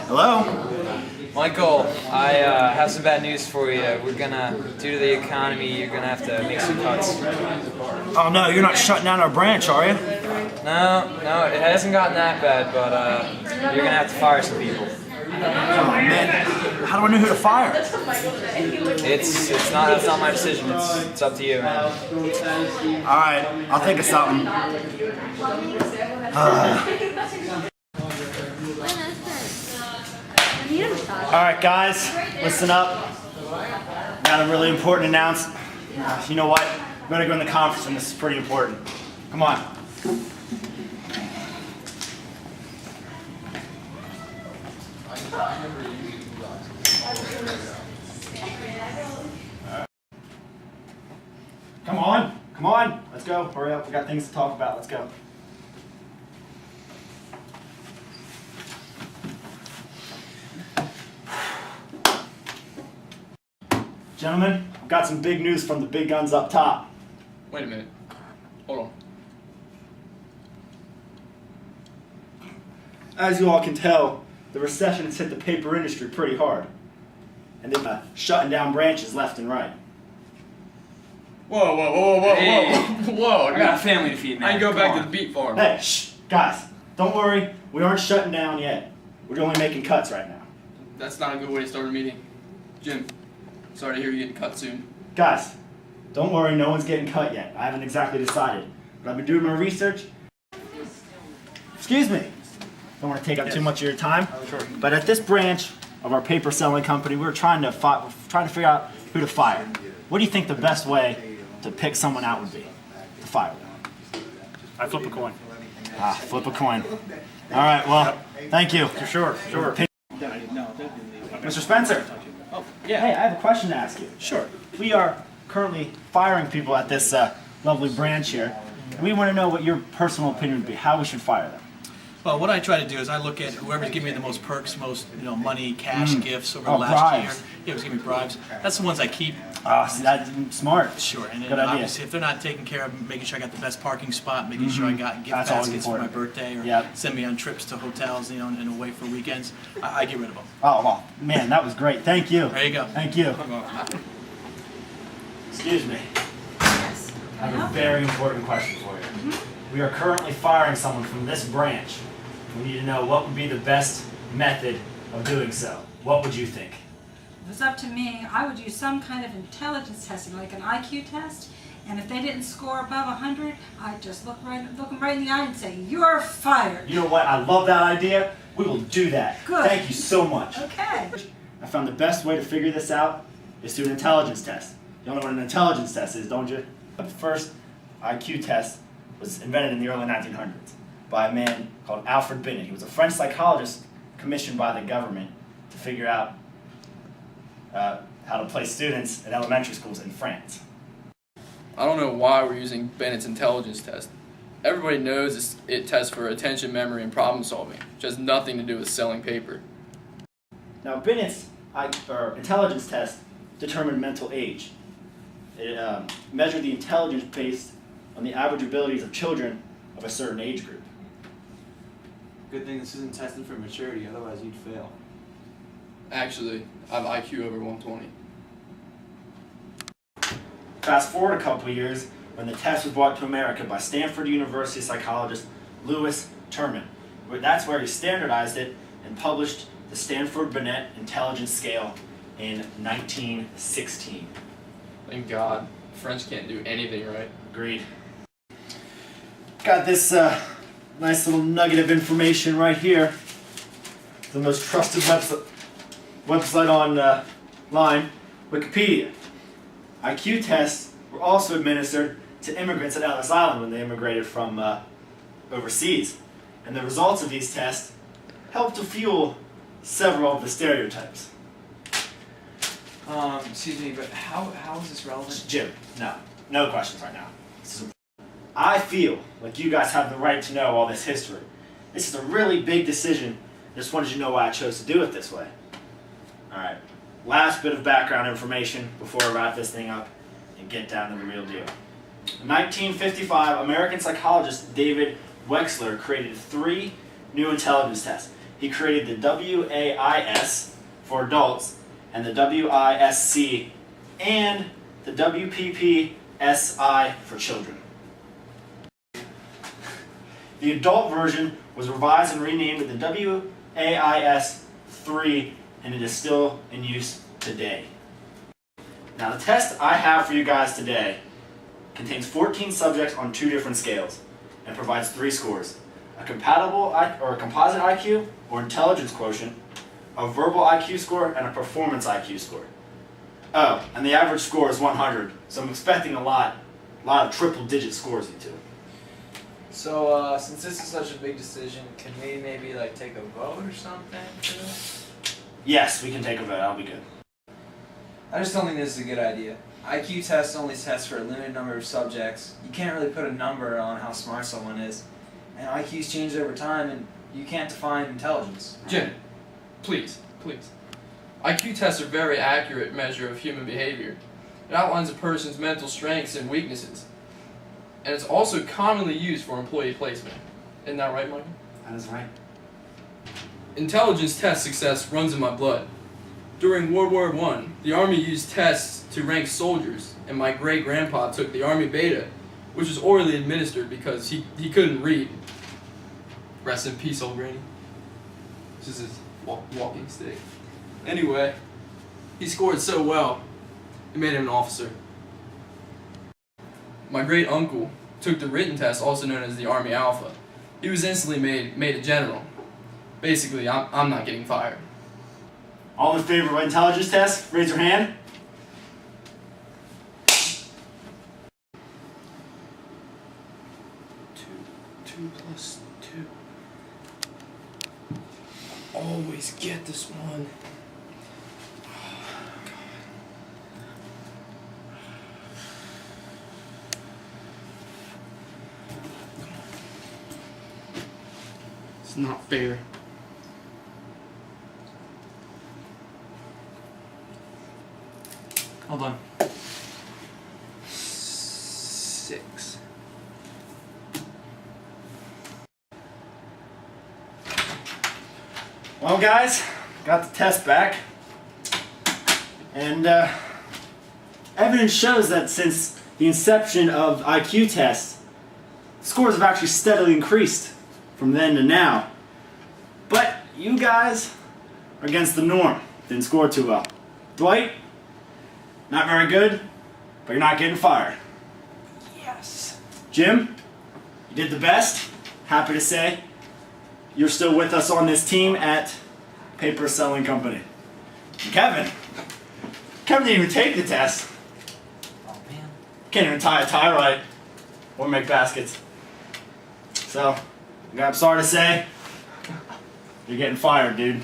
Hello? Michael, I have some bad news for you. We're gonna, due to the economy, you're gonna have to make some cuts. Oh no, you're not shutting down our branch, are you? No, it hasn't gotten that bad, but you're gonna have to fire some people. Oh man, how do I know who to fire? It's not my decision. It's up to you, man. All right, I'll think of something. All right, guys, listen up. Got a really important announcement. You know what? I'm gonna go in the conference room. This is pretty important. Come on. Come on, let's go. Hurry up, we got things to talk about. Let's go. Gentlemen, I've got some big news from the big guns up top. Wait a minute. Hold on. As you all can tell, the recession has hit the paper industry pretty hard. And they're shutting down branches left and right. Whoa. I got a family to feed, man. I go back to the beet farm. Hey, shh, guys, don't worry. We aren't shutting down yet. We're only making cuts right now. That's not a good way to start a meeting. Jim, sorry to hear you getting cut soon. Guys, don't worry, no one's getting cut yet. I haven't exactly decided. But I've been doing my research. Excuse me. Don't want to take up too much of your time. Sure. But at this branch of our paper selling company, we're trying to figure out who to fire. What do you think the best way to pick someone out would be to fire them? I flip a coin. Flip a coin. All right, well, thank you. Sure. Mr. Spencer. Oh, yeah. Hey, I have a question to ask you. Sure. We are currently firing people at this lovely branch here. And we want to know what your personal opinion would be, how we should fire them. Well, what I try to do is I look at whoever's giving me the most perks, most money, cash, gifts over the last bribes. year. Yeah, who's giving me bribes. That's the ones I keep. See, that's smart. Sure. And then Good idea. obviously, if they're not taking care of making sure I got the best parking spot, making sure I got gift That's always baskets for my important. birthday, or Yep. send me on trips to hotels, and away for weekends, I get rid of them. Oh, well, man, that was great. Thank you. There you go. Thank you. Excuse me. Yes. I have a very important question for you. We are currently firing someone from this branch. We need to know what would be the best method of doing so. What would you think? If it was up to me, I would use some kind of intelligence testing, like an IQ test. And if they didn't score above 100, I'd just look them right in the eye and say, "You're fired." You know what? I love that idea. We will do that. Good. Thank you so much. Okay. I found the best way to figure this out is through an intelligence test. You all know what an intelligence test is, don't you? The first IQ test was invented in the early 1900s by a man called Alfred Binet. He was a French psychologist commissioned by the government to figure out how to place students in elementary schools in France. I don't know why we're using Bennett's intelligence test. Everybody knows it tests for attention, memory, and problem solving, which has nothing to do with selling paper. Now, Bennett's intelligence test determined mental age. It measured the intelligence based on the average abilities of children of a certain age group. Good thing this isn't testing for maturity, otherwise you'd fail. Actually, I have IQ over 120. Fast forward a couple of years when the test was brought to America by Stanford University psychologist Lewis Terman. That's where he standardized it and published the Stanford-Binet Intelligence Scale in 1916. Thank God. French can't do anything right. Agreed. Got this nice little nugget of information right here. The most trusted website online, Wikipedia. IQ tests were also administered to immigrants at Ellis Island when they immigrated from overseas. And the results of these tests helped to fuel several of the stereotypes. Excuse me, but how is this relevant? Jim, no questions right now. I feel like you guys have the right to know all this history. This is a really big decision. I just wanted you to know why I chose to do it this way. Alright, last bit of background information before I wrap this thing up and get down to the real deal. In 1955, American psychologist David Wexler created 3 new intelligence tests. He created the WAIS for adults, and the WISC, and the WPPSI for children. The adult version was revised and renamed the WAIS-3, and it is still in use today. Now, the test I have for you guys today contains 14 subjects on 2 different scales and provides 3 scores: a compatible or a composite IQ or intelligence quotient, a verbal IQ score, and a performance IQ score. Oh, and the average score is 100, so I'm expecting a lot of triple-digit scores, you two. So, since this is such a big decision, can we maybe like take a vote or something for this? Yes, we can take a vote. That'll be good. I just don't think this is a good idea. IQ tests only test for a limited number of subjects. You can't really put a number on how smart someone is. And IQs change over time, and you can't define intelligence. Jim, please. IQ tests are a very accurate measure of human behavior. It outlines a person's mental strengths and weaknesses. And it's also commonly used for employee placement. Isn't that right, Michael? That is right. Intelligence test success runs in my blood. During World War I, the Army used tests to rank soldiers, and my great-grandpa took the Army Beta, which was orally administered because he couldn't read. Rest in peace, old granny. This is his walking stick. Anyway, he scored so well, it made him an officer. My great-uncle took the written test, also known as the Army Alpha. He was instantly made a general. Basically, I'm not getting fired. All in favor of intelligence test, raise your hand. Two plus 2. Always get this one. It's not fair. Hold on. 6. Well, guys, got the test back, and evidence shows that since the inception of IQ tests, scores have actually steadily increased from then to now. But you guys are against the norm. Didn't score too well. Dwight, not very good, but you're not getting fired. Yes. Jim, you did the best. Happy to say you're still with us on this team at Paper Selling Company. And Kevin didn't even take the test. Oh man. Can't even tie a tie right or make baskets. So, I'm sorry to say, you're getting fired, dude.